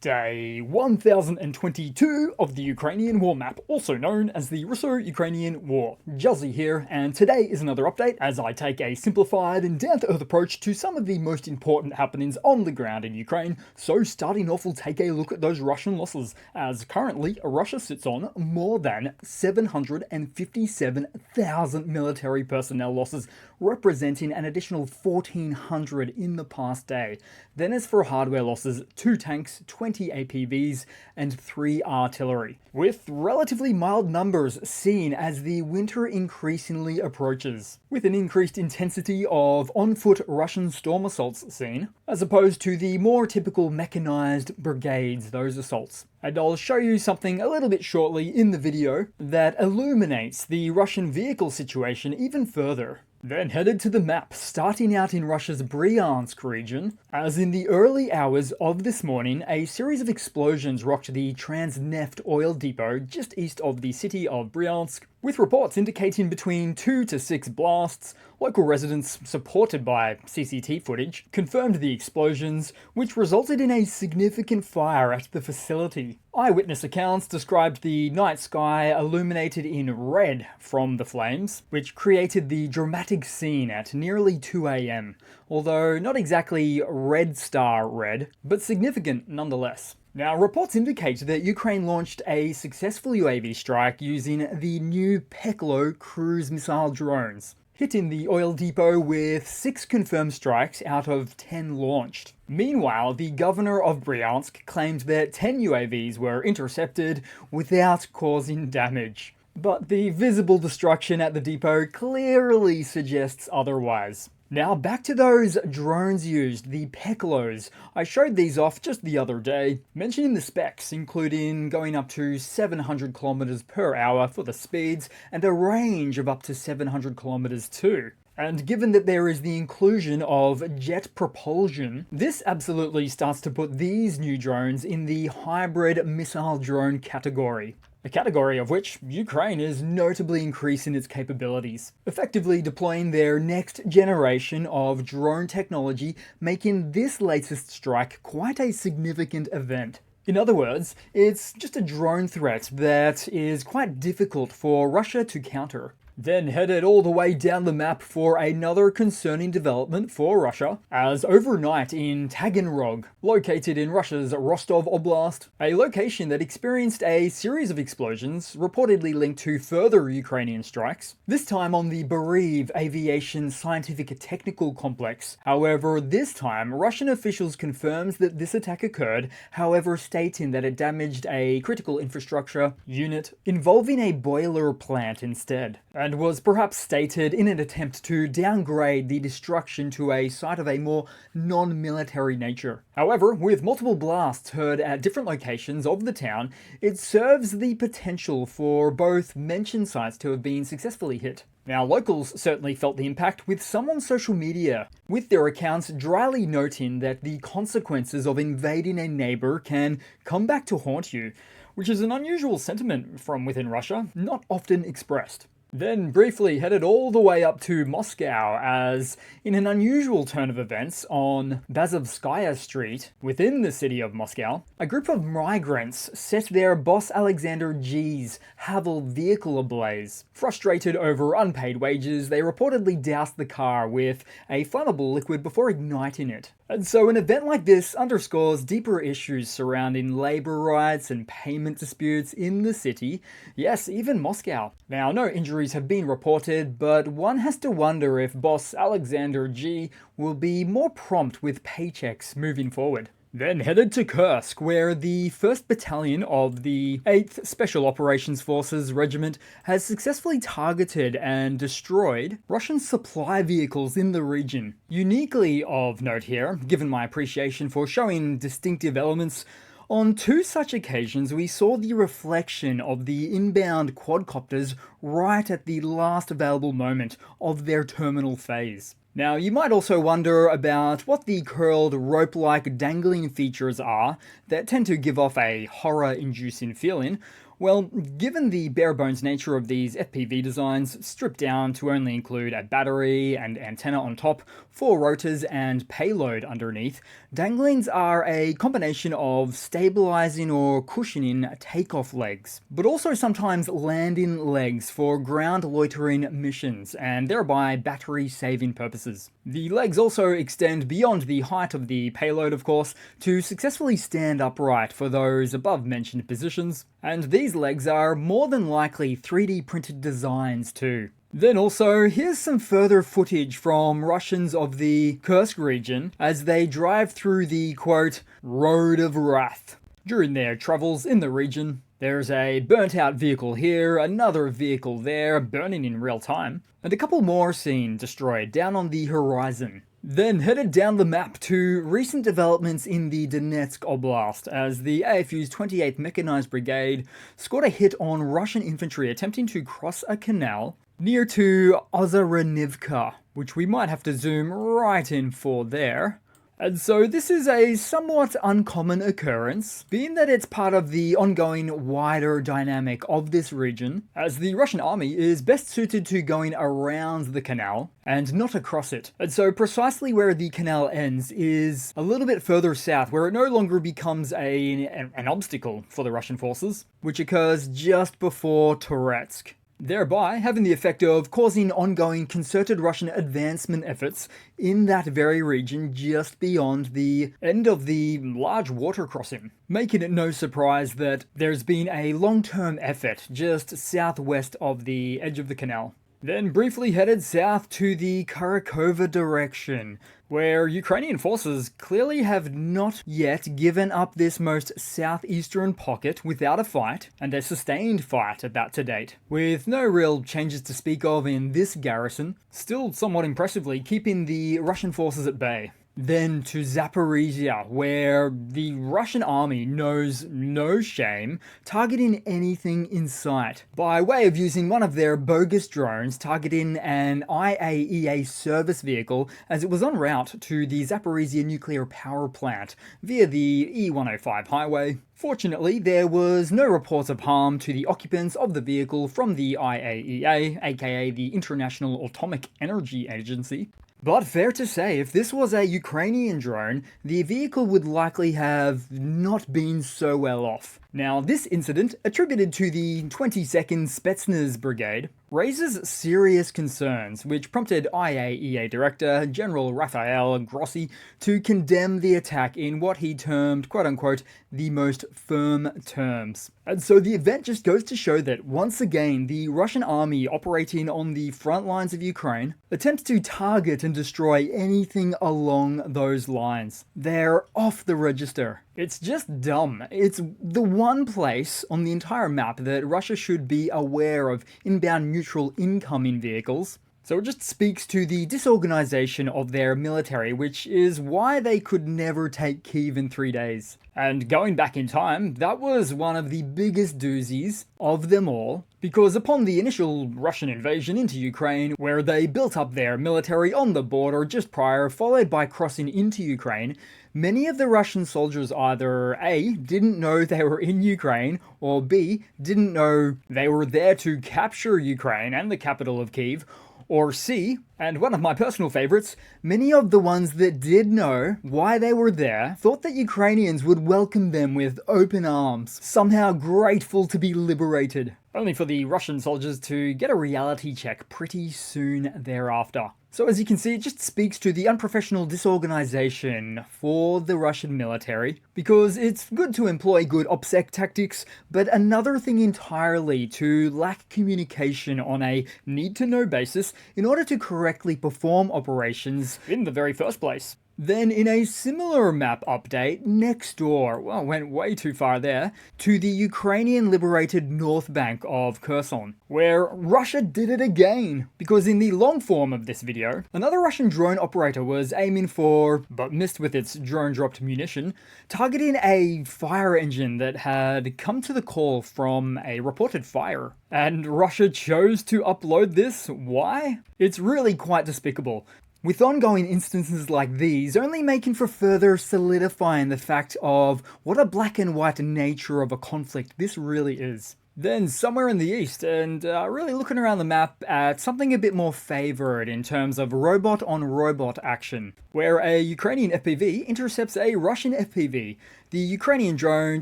Day 1022 of the Ukrainian War Map, also known as the Russo-Ukrainian War. Juzzie here, and today is another update as I take a simplified and down-to-earth approach to some of the most important happenings on the ground in Ukraine. So starting off, we'll take a look at those Russian losses, as currently Russia sits on more than 757,000 military personnel losses, representing an additional 1,400 in the past day. Then as for hardware losses, 2 tanks, 20 APVs, and 3 artillery, with relatively mild numbers seen as the winter increasingly approaches, with an increased intensity of on-foot Russian storm assaults seen, as opposed to the more typical mechanized brigades, those assaults. And I'll show you something a little bit shortly in the video that illuminates the Russian vehicle situation even further. Then headed to the map, starting out in Russia's Bryansk region, as in the early hours of this morning, a series of explosions rocked the Transneft oil depot just east of the city of Bryansk, with reports indicating between 2 to 6 blasts. Local residents, supported by CCTV footage, confirmed the explosions, which resulted in a significant fire at the facility. Eyewitness accounts described the night sky illuminated in red from the flames, which created the dramatic scene at nearly 2 a.m, although not exactly Red Star red, but significant nonetheless. Now, reports indicate that Ukraine launched a successful UAV strike using the new Peklo cruise missile drones, hitting the oil depot with 6 confirmed strikes out of 10 launched. Meanwhile, the governor of Bryansk claimed that 10 UAVs were intercepted without causing damage. But the visible destruction at the depot clearly suggests otherwise. Now back to those drones used, the Peklos. I showed these off just the other day, mentioning the specs, including going up to 700 kilometers per hour for the speeds and a range of up to 700 kilometers too. And given that there is the inclusion of jet propulsion, this absolutely starts to put these new drones in the hybrid missile drone category. A category of which Ukraine is notably increasing its capabilities, effectively deploying their next generation of drone technology, making this latest strike quite a significant event. In other words, it's just a drone threat that is quite difficult for Russia to counter. Then headed all the way down the map for another concerning development for Russia, as overnight in Taganrog, located in Russia's Rostov Oblast, a location that experienced a series of explosions reportedly linked to further Ukrainian strikes, this time on the Berev Aviation Scientific Technical Complex. However, this time Russian officials confirmed that this attack occurred, however stating that it damaged a critical infrastructure unit involving a boiler plant instead, and was perhaps stated in an attempt to downgrade the destruction to a site of a more non-military nature. However, with multiple blasts heard at different locations of the town, it serves the potential for both mentioned sites to have been successfully hit. Now, locals certainly felt the impact, with some on social media, with their accounts dryly noting that the consequences of invading a neighbor can come back to haunt you, which is an unusual sentiment from within Russia, not often expressed. Then briefly headed all the way up to Moscow, as in an unusual turn of events on Bazovskaya Street within the city of Moscow, a group of migrants set their boss Alexander G's Havel vehicle ablaze. Frustrated over unpaid wages, they reportedly doused the car with a flammable liquid before igniting it. And so an event like this underscores deeper issues surrounding labor rights and payment disputes in the city, yes, even Moscow. Now, no injuries have been reported, but one has to wonder if boss Alexander G will be more prompt with paychecks moving forward. Then headed to Kursk, where the 1st Battalion of the 8th Special Operations Forces Regiment has successfully targeted and destroyed Russian supply vehicles in the region. Uniquely of note here, given my appreciation for showing distinctive elements, on 2 such occasions we saw the reflection of the inbound quadcopters right at the last available moment of their terminal phase. Now, you might also wonder about what the curled rope-like dangling features are that tend to give off a horror-inducing feeling, Well, given the bare-bones nature of these FPV designs, stripped down to only include a battery and antenna on top, 4 rotors and payload underneath, danglings are a combination of stabilizing or cushioning takeoff legs, but also sometimes landing legs for ground loitering missions and thereby battery-saving purposes. The legs also extend beyond the height of the payload, of course, to successfully stand upright for those above-mentioned positions, and these legs are more than likely 3D printed designs too. Then also, here's some further footage from Russians of the Kursk region as they drive through the, quote, Road of Wrath. During their travels in the region, there's a burnt-out vehicle here, another vehicle there, burning in real time, and a couple more seen destroyed down on the horizon. Then headed down the map to recent developments in the Donetsk Oblast as the AFU's 28th Mechanized Brigade scored a hit on Russian infantry attempting to cross a canal near to Ozarenivka, which we might have to zoom right in for there. And so this is a somewhat uncommon occurrence, being that it's part of the ongoing wider dynamic of this region, as the Russian army is best suited to going around the canal and not across it. And so precisely where the canal ends is a little bit further south, where it no longer becomes an obstacle for the Russian forces, which occurs just before Donetsk, thereby having the effect of causing ongoing concerted Russian advancement efforts in that very region just beyond the end of the large water crossing, making it no surprise that there's been a long-term effort just southwest of the edge of the canal. Then briefly headed south to the Kharkova direction, where Ukrainian forces clearly have not yet given up this most southeastern pocket without a fight, and a sustained fight at that to date, with no real changes to speak of in this garrison, still somewhat impressively keeping the Russian forces at bay. Then to Zaporizhia, where the Russian army knows no shame, targeting anything in sight, by way of using one of their bogus drones targeting an IAEA service vehicle as it was en route to the Zaporizhia nuclear power plant via the E105 highway. Fortunately, there was no reports of harm to the occupants of the vehicle from the IAEA, aka the International Atomic Energy Agency. But fair to say, if this was a Ukrainian drone, the vehicle would likely have not been so well off. Now, this incident, attributed to the 22nd Spetsnaz Brigade, raises serious concerns, which prompted IAEA Director General Rafael Grossi to condemn the attack in what he termed, quote-unquote, the most firm terms. And so the event just goes to show that, once again, the Russian army operating on the front lines of Ukraine attempts to target and destroy anything along those lines. They're off the register. It's just dumb. It's the one place on the entire map that Russia should be aware of inbound neutral incoming vehicles. So it just speaks to the disorganization of their military, which is why they could never take Kyiv in 3 days. And going back in time, that was one of the biggest doozies of them all, because upon the initial Russian invasion into Ukraine, where they built up their military on the border just prior, followed by crossing into Ukraine, many of the Russian soldiers either A, didn't know they were in Ukraine, or B, didn't know they were there to capture Ukraine and the capital of Kyiv, or C, and one of my personal favorites, many of the ones that did know why they were there thought that Ukrainians would welcome them with open arms, somehow grateful to be liberated, only for the Russian soldiers to get a reality check pretty soon thereafter. So as you can see, it just speaks to the unprofessional disorganization for the Russian military, because it's good to employ good OPSEC tactics, but another thing entirely to lack communication on a need-to-know basis in order to correctly perform operations in the very first place. Then in a similar map update, next door, well, went way too far there, to the Ukrainian liberated north bank of Kherson, where Russia did it again. Because in the long form of this video, another Russian drone operator was aiming for, but missed with its drone-dropped munition, targeting a fire engine that had come to the call from a reported fire. And Russia chose to upload this? Why? It's really quite despicable, with ongoing instances like these only making for further solidifying the fact of what a black and white nature of a conflict this really is. Then somewhere in the east, and really looking around the map at something a bit more favored in terms of robot-on-robot action, where a Ukrainian FPV intercepts a Russian FPV. The Ukrainian drone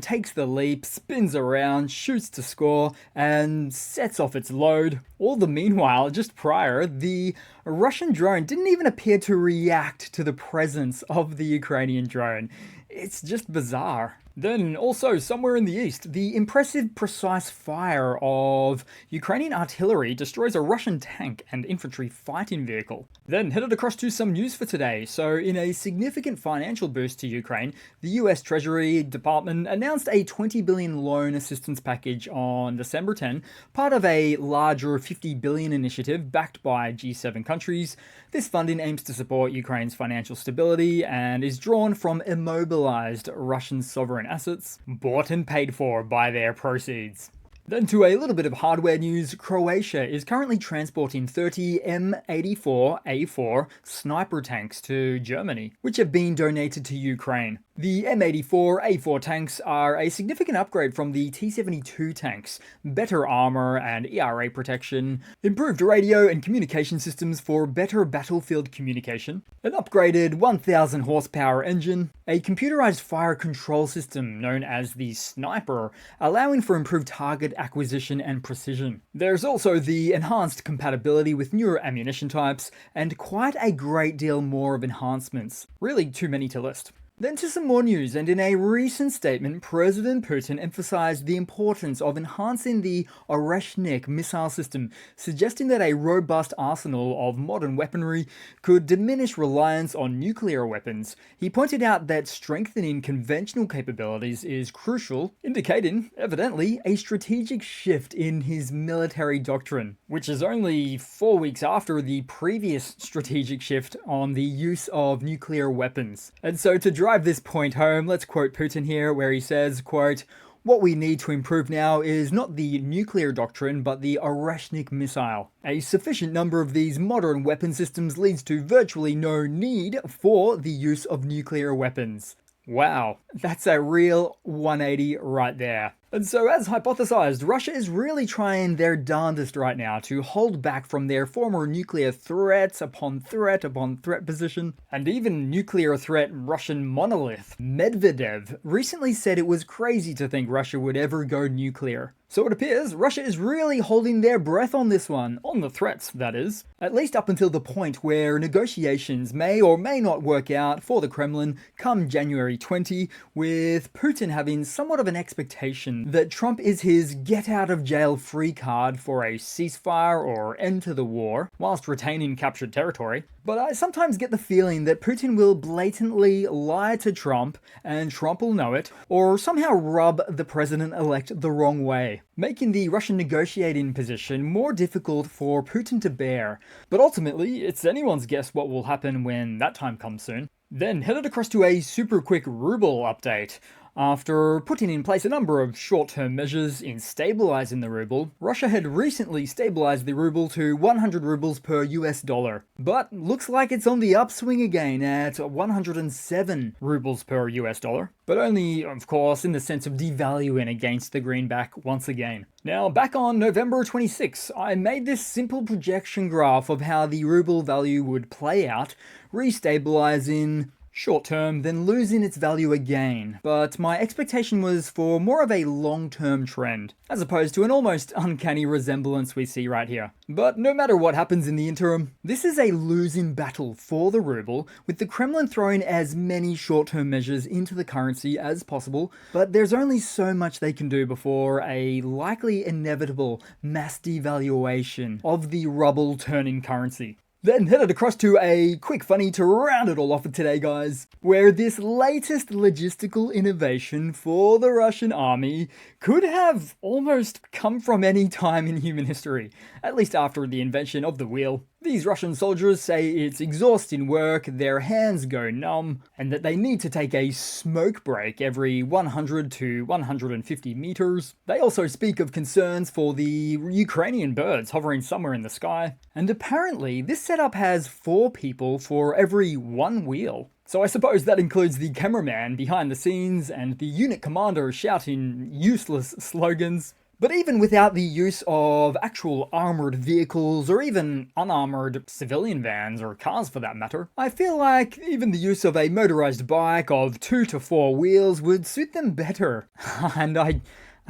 takes the leap, spins around, shoots to score, and sets off its load. All the meanwhile, just prior, the Russian drone didn't even appear to react to the presence of the Ukrainian drone. It's just bizarre. Then, also, somewhere in the east, the impressive precise fire of Ukrainian artillery destroys a Russian tank and infantry fighting vehicle. Then, headed across to some news for today. So, in a significant financial boost to Ukraine, the US Treasury Department announced a $20 billion loan assistance package on December 10, part of a larger $50 billion initiative backed by G7 countries. This funding aims to support Ukraine's financial stability and is drawn from immobilized Russian sovereign assets, bought and paid for by their proceeds. Then to a little bit of hardware news, Croatia is currently transporting 30 M84A4 sniper tanks to Germany, which have been donated to Ukraine. The M84A4 tanks are a significant upgrade from the T-72 tanks, better armor and ERA protection, improved radio and communication systems for better battlefield communication, an upgraded 1000 horsepower engine, a computerized fire control system known as the Sniper, allowing for improved target acquisition and precision. There's also the enhanced compatibility with newer ammunition types, and quite a great deal more of enhancements. Really too many to list. Then to some more news, and in a recent statement, President Putin emphasized the importance of enhancing the Oreshnik missile system, suggesting that a robust arsenal of modern weaponry could diminish reliance on nuclear weapons. He pointed out that strengthening conventional capabilities is crucial, indicating, evidently, a strategic shift in his military doctrine, which is only 4 weeks after the previous strategic shift on the use of nuclear weapons. And so to drive this point home, let's quote Putin here, where he says, quote, "What we need to improve now is not the nuclear doctrine, but the Oreshnik missile. A sufficient number of these modern weapon systems leads to virtually no need for the use of nuclear weapons." Wow, that's a real 180 right there. And so, as hypothesized, Russia is really trying their darndest right now to hold back from their former nuclear threat upon threat position. And even nuclear threat Russian monolith Medvedev recently said it was crazy to think Russia would ever go nuclear. So it appears Russia is really holding their breath on this one, on the threats, that is. At least up until the point where negotiations may or may not work out for the Kremlin come January 20, with Putin having somewhat of an expectation that Trump is his get-out-of-jail-free card for a ceasefire or end to the war, whilst retaining captured territory. But I sometimes get the feeling that Putin will blatantly lie to Trump, and Trump will know it, or somehow rub the president-elect the wrong way, making the Russian negotiating position more difficult for Putin to bear. But ultimately, it's anyone's guess what will happen when that time comes soon. Then headed across to a super quick ruble update. After putting in place a number of short-term measures in stabilizing the ruble, Russia had recently stabilized the ruble to 100 rubles per US dollar. But looks like it's on the upswing again at 107 rubles per US dollar. But only, of course, in the sense of devaluing against the greenback once again. Now, back on November 26, I made this simple projection graph of how the ruble value would play out, restabilizing short term, then losing its value again. But my expectation was for more of a long-term trend, as opposed to an almost uncanny resemblance we see right here. But no matter what happens in the interim, this is a losing battle for the ruble, with the Kremlin throwing as many short-term measures into the currency as possible, but there's only so much they can do before a likely inevitable mass devaluation of the ruble turning currency. Then headed across to a quick funny to round it all off for today, guys, where this latest logistical innovation for the Russian army could have almost come from any time in human history, at least after the invention of the wheel. These Russian soldiers say it's exhausting work, their hands go numb, and that they need to take a smoke break every 100 to 150 meters. They also speak of concerns for the Ukrainian birds hovering somewhere in the sky, and apparently this setup has 4 people for every 1 wheel. So I suppose that includes the cameraman behind the scenes and the unit commander shouting useless slogans. But even without the use of actual armored vehicles or even unarmored civilian vans or cars for that matter, I feel like even the use of a motorized bike of 2 to 4 wheels would suit them better. And I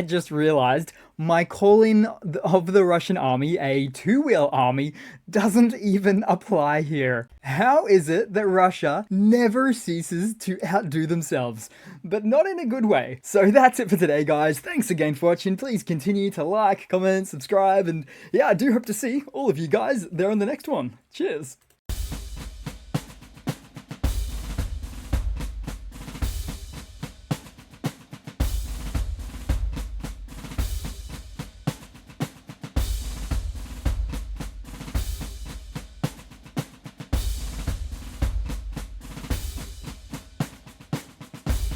just realized my calling of the Russian army a two-wheel army doesn't even apply here. How is it that Russia never ceases to outdo themselves? But not in a good way. So that's it for today, guys. Thanks again for watching. Please continue to like, comment, subscribe, and yeah, I do hope to see all of you guys there on the next one. Cheers.